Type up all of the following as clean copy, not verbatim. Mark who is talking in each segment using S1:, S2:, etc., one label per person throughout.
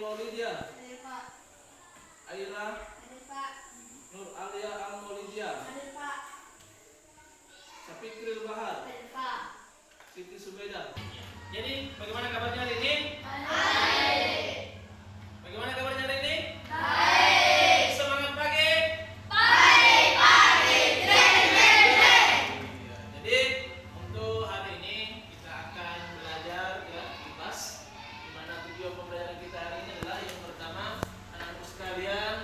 S1: Maulidia.
S2: Hadir Pak.
S1: Aira
S2: Hadir Pak.
S1: Nur Alia Al Maulidia.
S2: Hadir Pak.
S1: Syafikril Bahar.
S2: Hadir Pak.
S1: Siti Subeda. Jadi bagaimana kabarnya hari ini?
S2: Baik.
S1: Bagaimana kabarnya hari ini?
S2: Baik.
S1: Semangat pagi.
S2: Pagi.
S1: Ya, jadi untuk hari ini kita akan belajar ya IPAS. Di mana tujuan pembelajaran kita hari ini adalah yang pertama, anak-anak sekalian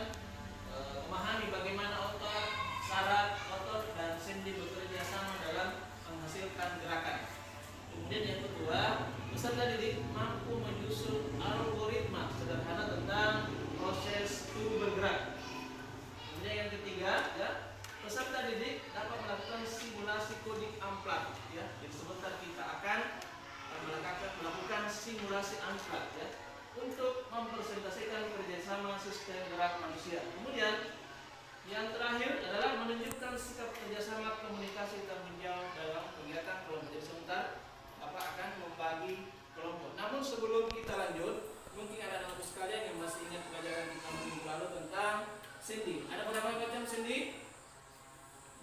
S1: memahami bagaimana otot, saraf, otot dan sendi bekerja sama dalam menghasilkan gerakan. Kemudian yang kedua, peserta didik mampu menyusun algoritma sederhana tentang proses tubuh bergerak. Kemudian yang ketiga, ya, peserta didik dapat melakukan simulasi coding unplugged. Ya, jadi sebentar kita akan melakukan simulasi unplugged ya, untuk mempresentasikan kerjasama sistem gerak manusia. Kemudian yang terakhir adalah menunjukkan sikap kerjasama komunikasi tanggung jawab dalam kegiatan kelompok. Jadi sebentar Bapak akan membagi kelompok. Namun sebelum kita lanjut, mungkin ada anak sekalian yang masih ingat pelajaran kita minggu lalu tentang sendi. Ada berapa macam sendi?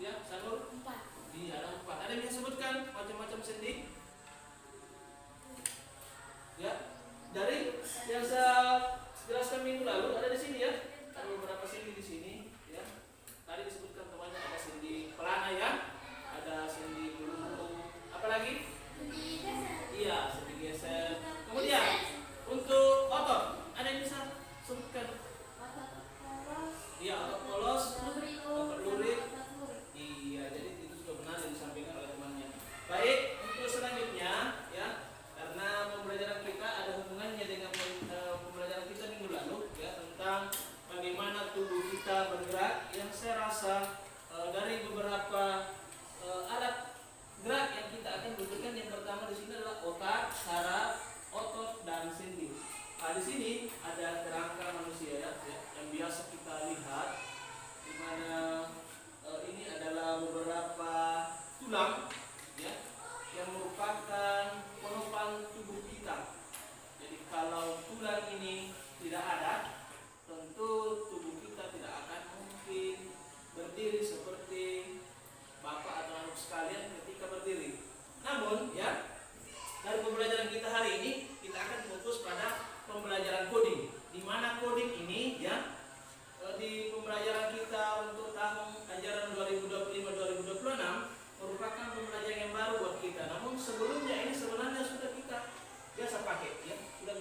S1: Ya, Sanur?
S2: 4.
S1: Iya, ada 4. Ada yang disebutkan macam-macam sendi? Ya, dari yang saya jelaskan minggu lalu ada di sini ya. Ada beberapa sendi di sini. Ya, tadi disebutkan temannya ada sendi pelana ya, ada sendi belunggu. Apa lagi? Iya, sendi geser. Kemudian untuk otot, ada yang bisa sebutkan? Iya, otot polos, otot lurik. Iya, jadi itu sudah benar yang disampaikan oleh temannya. Baik, untuk selanjutnya ya, karena pembelajaran kita ada hubungannya dengan pembelajaran kita minggu lalu ya, tentang bagaimana tubuh kita bergerak. Yang saya rasa dari beberapa alat gerak yang kita akan berikan, yang pertama di sini adalah otak, saraf, otot dan sendi. Nah, di sini ada kerangka manusia ya, yang biasa kita lihat, di mana ini adalah beberapa tulang ya, yang merupakan penopang tubuh kita. Jadi kalau tulang ini tidak ada, tentu tubuh kita tidak akan mungkin berdiri seperti Bapak atau anak sekalian ketika berdiri. Namun ya, dari pembelajaran kita hari ini kita akan fokus pada pembelajaran coding. Di mana coding ini ya, di pembelajaran kita untuk tahun ajaran 2025-2026 merupakan pembelajaran yang baru buat kita. Namun sebelumnya ini sebenarnya sudah kita biasa pakai ya, sudah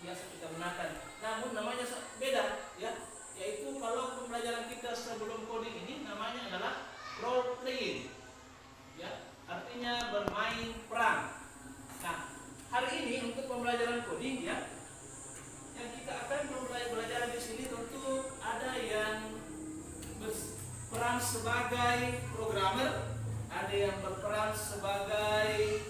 S1: biasa kita gunakan. Namun namanya beda ya, yaitu kalau pembelajaran kita sebelum coding ini namanya adalah role playing ya, artinya bermain peran. Nah, hari ini untuk pembelajaran coding ya, yang kita akan belajar di sini tentu ada yang berperan sebagai programmer, ada yang berperan sebagai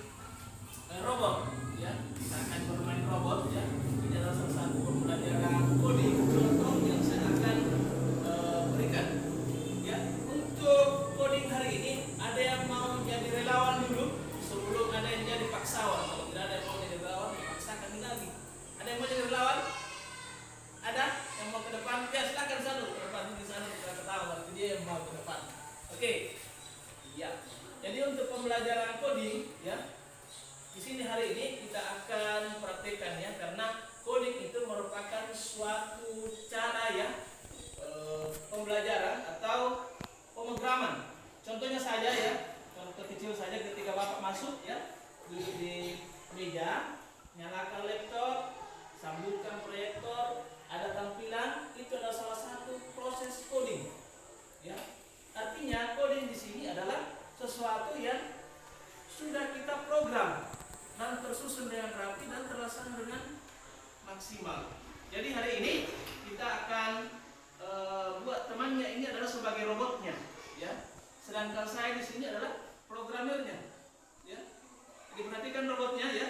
S1: robot ya. Kita akan bermain robot ya. Ini adalah salah satu pembelajaran coding. Contoh yang saya akan berikan ya. Untuk coding hari ini, ada yang mau jadi relawan dulu sebelum ada yang jadi paksawan. Kalau tidak ada yang mau jadi relawan, dipaksakan lagi. Ada yang mau jadi relawan? Ada yang mau ke depan? Ya, silakan satu ke depan. Di sana kita ketawa, berarti dia yang mau ke depan. Oke. Ya. Jadi untuk pembelajaran coding ya, di sini hari ini kita akan praktekkan ya, karena coding itu merupakan suatu cara ya, pembelajaran atau pemrograman. Contohnya saja ya, contoh kecil saja, ketika Bapak masuk ya, duduk di meja, nyalakan laptop, sambungkan proyektor, ada tampilan, itu adalah salah satu proses coding. Ya, artinya coding di sini adalah sesuatu yang sudah kita program dan tersusun dengan rapi dan terlaksana dengan maksimal. Jadi hari ini kita akan buat temannya ini adalah sebagai robotnya, ya. Sedangkan saya di sini adalah programmernya, ya. Jadi perhatikan robotnya ya.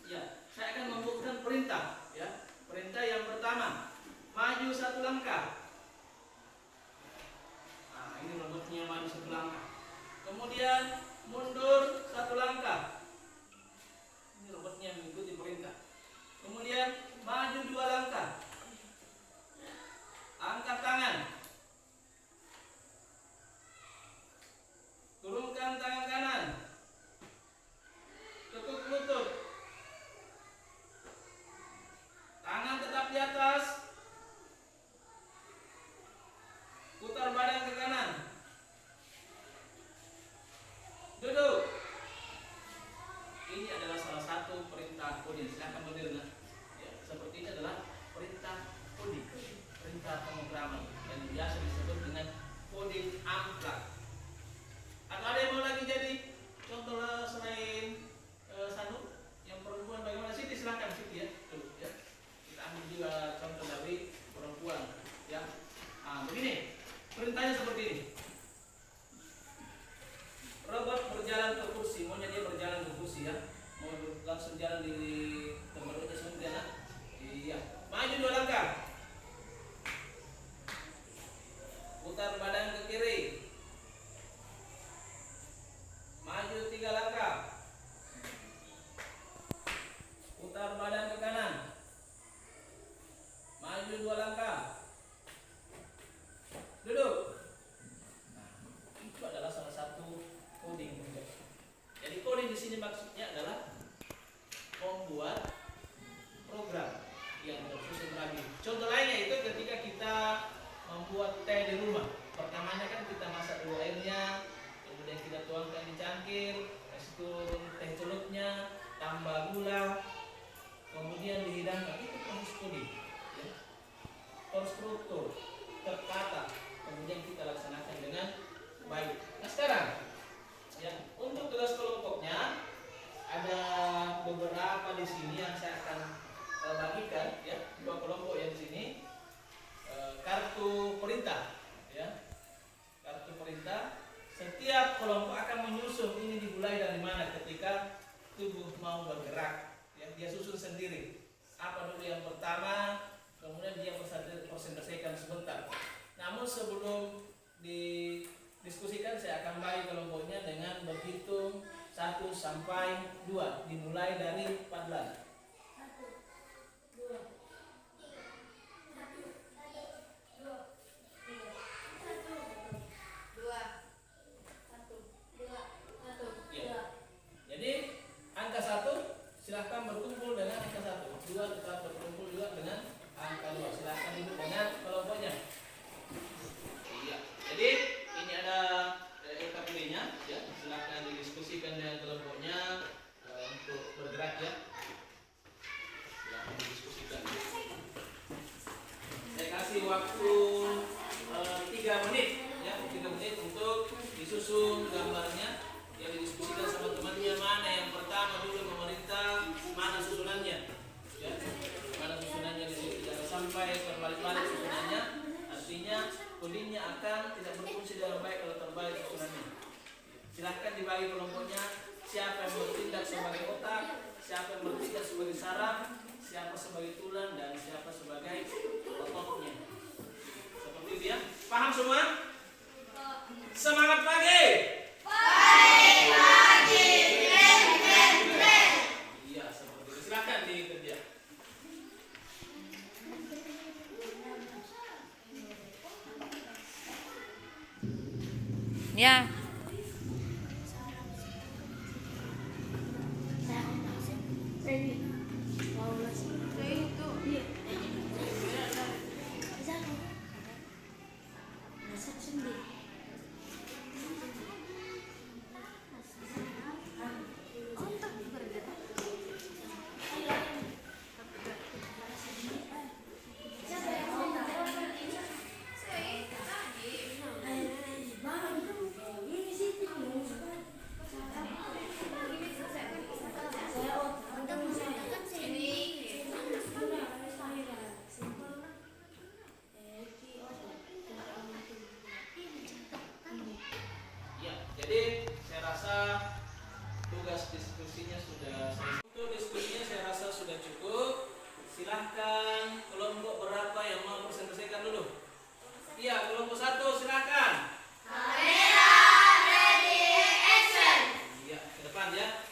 S1: Ya, saya akan memberikan perintah, ya. Perintah yang pertama, maju 1 langkah. Nah, ini robotnya maju 1 langkah. Kemudian mundur 1 langkah. Ini robotnya mengikuti perintah. Kemudian maju 2 langkah. maju 2 langkah. Duduk. Nah, itu adalah salah satu coding. Jadi coding di sini maksudnya adalah membuat program yang tersusun lagi. Contoh lainnya itu ketika kita membuat teh di rumah. Pertamanya kan kita masak dulu airnya, kemudian kita tuangkan di cangkir, kasih turun teh celupnya, tambah gula, kemudian dihidangkan. Itu proses coding. Ya. Terstruktur, tertata, kemudian kita laksanakan dengan baik. Nah sekarang, ya, untuk tugas kelompoknya ada beberapa di sini yang saya akan bagikan, ya, 2 kelompok yang di sini. Kartu perintah, ya, kartu perintah. Setiap kelompok akan menyusun ini dimulai dari mana ketika tubuh mau bergerak, ya, dia susun sendiri. Apa dulu yang pertama, kemudian dia presentasikan sebentar. Namun sebelum didiskusikan saya akan bagi kelompoknya dengan berhitung 1 sampai 2, dimulai dari 14. 1 silahkan berkumpul dengan angka 1, 2 tetap berkumpul juga dengan angka 2. Silahkan duduk dengan kelompoknya. Iya. Jadi ini ada EKP-nya, ya. Silahkan didiskusikan dengan kelompoknya untuk bergerak, ya. Silahkan didiskusikan. Saya kasih waktu 3 menit, ya, 3 menit untuk disusun gambarnya. Yang didiskusikan sama temannya, mana yang pertama dulu memerintah, mana susunannya, ya, mana susunannya di sini. Jangan sampai terbalik-balik susunannya, artinya codingnya akan tidak berfungsi dengan baik kalau terbalik susunannya. Silahkan dibagi kelompoknya, siapa yang bertindak sebagai otak, siapa yang bertindak sebagai saraf, siapa sebagai tulang, dan siapa sebagai ototnya. Seperti itu, ya. Paham semua? Semangat pagi! Iya, seperti itu. Silakan dikerja.
S3: Ya.
S1: Jadi saya rasa tugas diskusinya sudah selesai. Untuk diskusinya saya rasa sudah cukup. Silahkan kelompok berapa yang mau presentasikan dulu? Iya, kelompok 1 silahkan.
S2: Kamera ready action.
S1: Iya, ke depan, ya.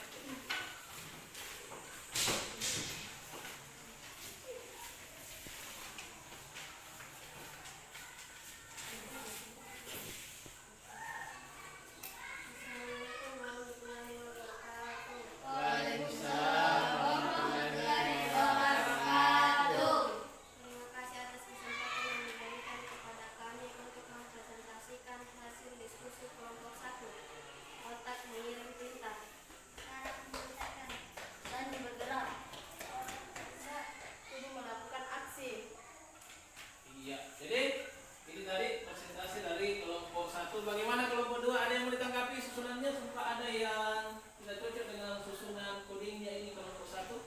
S1: Bagaimana kelompok 2? Ada yang mau ditanggapi susunannya? Sumpah ada yang tidak cocok dengan susunan codingnya ini kelompok 1?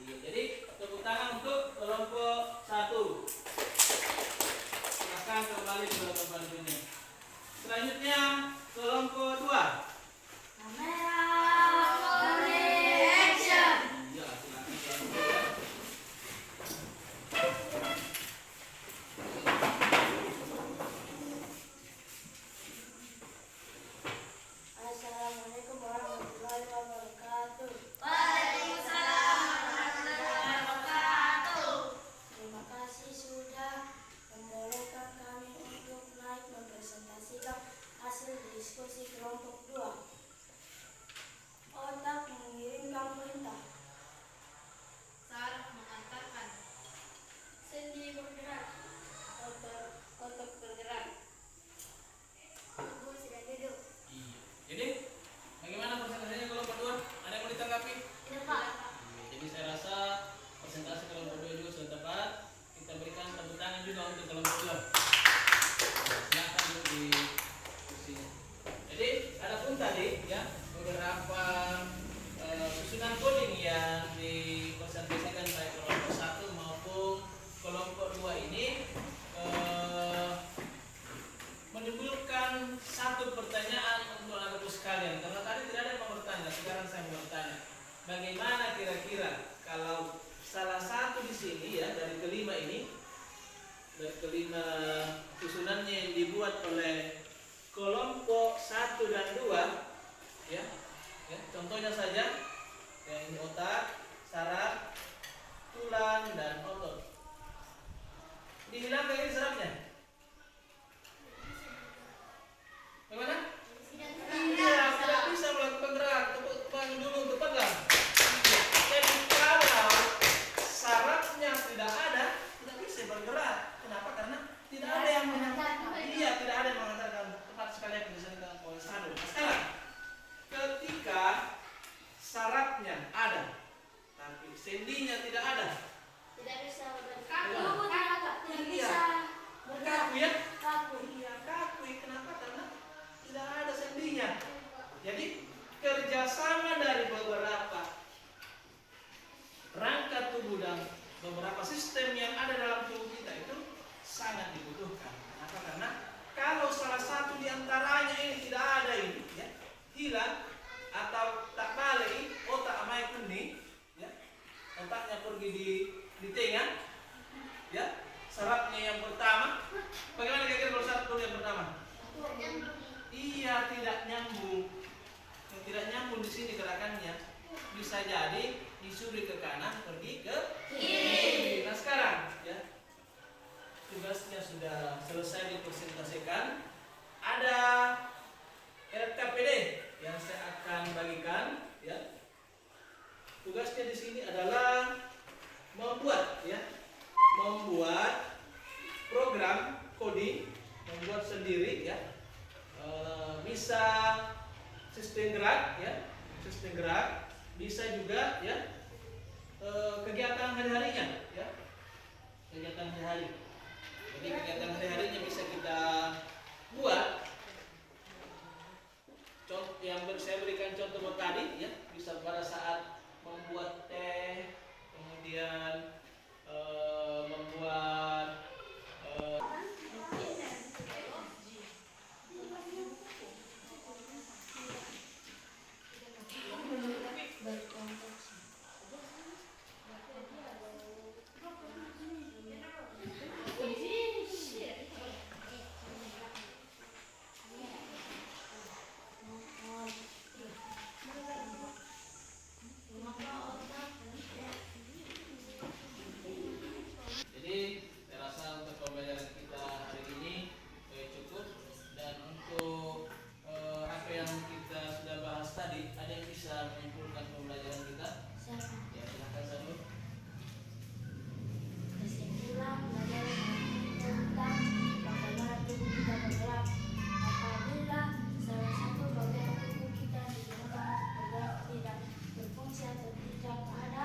S1: Iya, jadi tepuk tangan untuk kelompok 1. Silakan kembali ke tempat ini. Selanjutnya kelompok 2.
S2: Kamera ready action.
S1: Iya, silakan kelompok 2.
S2: Assalamualaikum warahmatullahi wabarakatuh. Waalaikumsalam warahmatullahi wabarakatuh.
S1: ini dan kelima susunannya yang dibuat oleh kelompok 1 dan 2 ya. Ya, contohnya saja yang ini otak, saraf, tulang dan otot. Dihilangkan ini sarafnya. Bagaimana? Iya, tidak bisa melakukan gerak. Tepuk tangan dulu untuk pegang. Jadi kalau sarafnya tidak ada, tidak bisa bergerak. Kenapa? Karena tidak ada yang mengantarkan. Iya, tidak ada yang mengantarkan. Tepat sekali yang disampaikan oleh Sadu. Sekarang, ketika sarafnya ada, tapi sendinya tidak ada,
S2: Tidak bisa bergerak.
S1: Kaku.
S2: Tidak
S1: Iya.
S2: bisa bergerak.
S1: kaku ya?
S2: Kaku.
S1: Iya, kaku. Kenapa? Karena tidak ada sendinya. Jadi kerjasama dari beberapa rangka tubuh dan beberapa sistem yang ada dalam tubuh kita itu sangat dibutuhkan. Kenapa? Karena kalau salah satu di antaranya ini tidak ada ini, ya, hilang atau tak balik, otak amai kuning, ya, otaknya pergi di tengah, ya, sarafnya yang pertama. Bagaimana kira-kira kalau saraf dulu yang pertama? Iya, tidak nyambung. Yang tidak nyambung di sini gerakannya bisa jadi disuruh ke kanan, pergi ke kiri. Nah sekarang, ya, tugasnya sudah selesai dipresentasikan. Ada RKPD yang saya akan bagikan. Ya, tugasnya di sini adalah membuat, ya, membuat program coding, membuat sendiri, ya. Bisa sistem gerak, ya, sistem gerak, bisa juga, ya, kegiatan hari-harinya, ya, kegiatan hari-hari. Jadi kegiatan hari-harinya bisa kita buat. Contoh yang saya berikan contoh tadi, ya, bisa pada saat membuat teh, kemudian membuat Jadi saya rasa untuk pembelajaran kita hari ini cukup, dan untuk apa yang kita sudah bahas tadi, ada yang bisa menyimpulkan pembelajaran kita? Ya, silakan Sanu.
S2: Kesimpulan belajar tentang bagaimana tubuh kita bergerak. Apabila salah satu bagian tubuh kita digunakan bergerak tidak berfungsi atau tidak ada,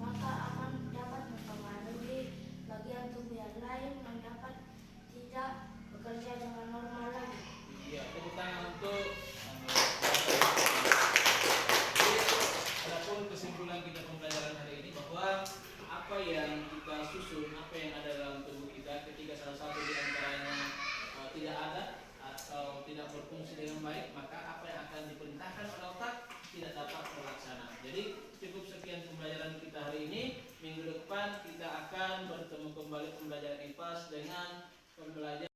S2: maka akan dapat mempengaruhi bagian tubuh yang lain yang dapat tidak bekerja dengan normal lagi.
S1: Iya, tepuk tangan untuk adapun kesimpulan kita pembelajaran hari ini bahwa apa yang kita susun, apa yang ada dalam tubuh kita, ketika salah satu di antaranya tidak ada atau tidak berfungsi dengan baik, maka apa yang akan diperintahkan oleh otak tidak dapat terlaksana. Jadi cukup sekian pembelajaran kita hari ini. Minggu depan kita akan bertemu kembali pembelajaran IPAS dengan pembelajaran